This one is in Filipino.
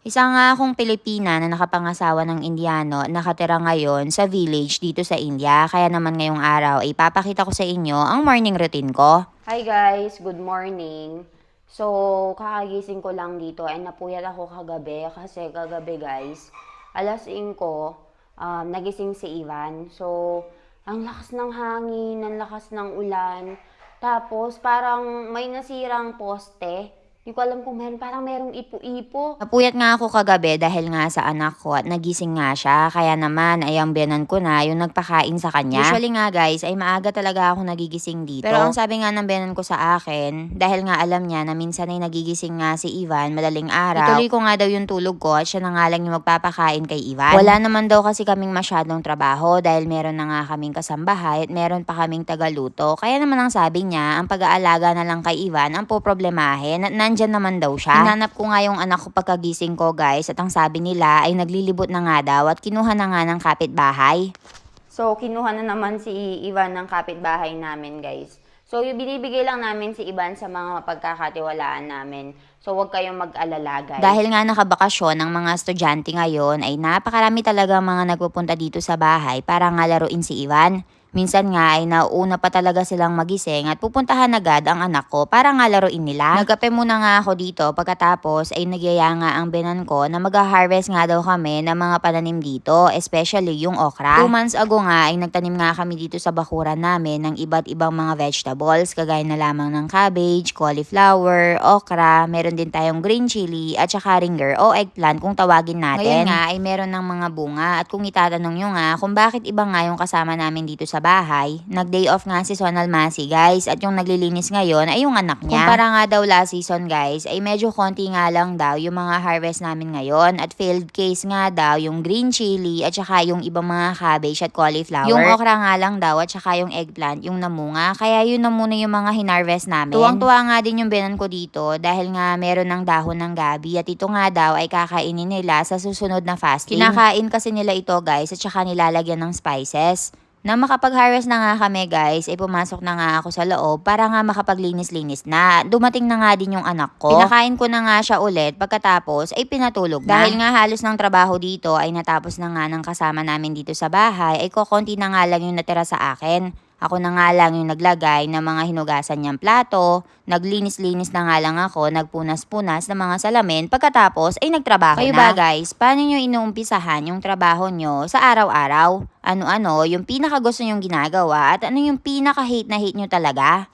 Isa nga akong Pilipina na nakapangasawa ng Indiano, nakatira ngayon sa village dito sa India. Kaya naman ngayong araw, ipapakita ko sa inyo ang morning routine ko. Hi guys, good morning. So, kakagising ko lang dito ay napuyat ako kagabi kasi kagabi guys, alas 5, nagising si Ivan. So, ang lakas ng hangin, ang lakas ng ulan. Tapos, parang may nasirang poste. Hindi ko alam kung parang merong ipo-ipo. Napuyat nga ako kagabi dahil nga sa anak ko at nagising nga siya. Kaya naman ay ang biyanan ko na yung nagpakain sa kanya. Usually nga guys ay maaga talaga ako nagigising dito. Pero ang sabi nga ng biyanan ko sa akin, dahil nga alam niya na minsan ay nagigising nga si Ivan madaling araw, ituloy ko nga daw yung tulog ko at siya na nga lang yung magpapakain kay Ivan. Wala naman daw kasi kaming masyadong trabaho dahil meron na nga kaming kasambahay at meron pa kaming tagaluto. Kaya naman ang sabi niya, ang pag-aalaga na lang kay Ivan ang poproblemahin at nandyan naman daw siya. Hinanap ko nga yung anak ko pagkagising ko guys at ang sabi nila ay naglilibot na nga daw at kinuha na nga ng kapitbahay. So, kinuha na naman si Ivan ng kapitbahay namin, guys. So, yung binibigay lang namin si Ivan sa mga pagkakatiwalaan namin. So, huwag kayong mag-alala, guys. Dahil nga nakabakasyon ng mga estudyante ngayon ay napakarami talaga mga nagpupunta dito sa bahay para nga laruin si Ivan. Minsan nga ay nauuna pa talaga silang magising at pupuntahan agad ang anak ko para nga laruin nila. Nagkape muna nga ako dito pagkatapos ay nagyaya nga ang binan ko na mag-harvest nga daw kami ng mga pananim dito, especially yung okra. 2 months ago nga ay nagtanim nga kami dito sa bakuran namin ng iba't ibang mga vegetables kagaya na lamang ng cabbage, cauliflower, okra, meron din tayong green chili at saka ringer o eggplant kung tawagin natin. Ngayon nga ay meron ng mga bunga at kung itatanong nyo nga kung bakit iba nga yung kasama namin dito sa bahay, nag-day off nga si Sonal Masi guys at yung naglilinis ngayon ay yung anak niya. Kumpara nga daw last season guys ay medyo konti nga lang daw yung mga harvest namin ngayon at failed case nga daw yung green chili at saka yung ibang mga cabbage at cauliflower. Yung okra nga lang daw at saka yung eggplant yung namunga kaya yun na muna yung mga hinarvest namin. Tuwang-tuwa nga din yung binan ko dito dahil nga meron ng dahon ng gabi at ito nga daw ay kakainin nila sa susunod na fasting. Kinakain kasi nila ito guys at saka nilalagyan ng spices. Na makapag-harvest na nga kami guys, ay pumasok na nga ako sa loob para nga makapaglinis-linis na. Dumating na nga din yung anak ko. Pinakain ko na nga siya ulit pagkatapos ay pinatulog na. Dahil nga halos ng trabaho dito ay natapos na nga ng kasama namin dito sa bahay, ay kokonti na nga lang yung natira sa akin. Ako na nga lang yung naglagay ng mga hinugasan niyang plato, naglinis-linis na nga lang ako, nagpunas-punas ng mga salamin, pagkatapos ay nagtrabaho na. Kayo ba guys, paano nyo inuumpisahan yung trabaho nyo sa araw-araw? Ano-ano yung pinakagusto nyong ginagawa at ano yung pinaka-hate na hate nyo talaga?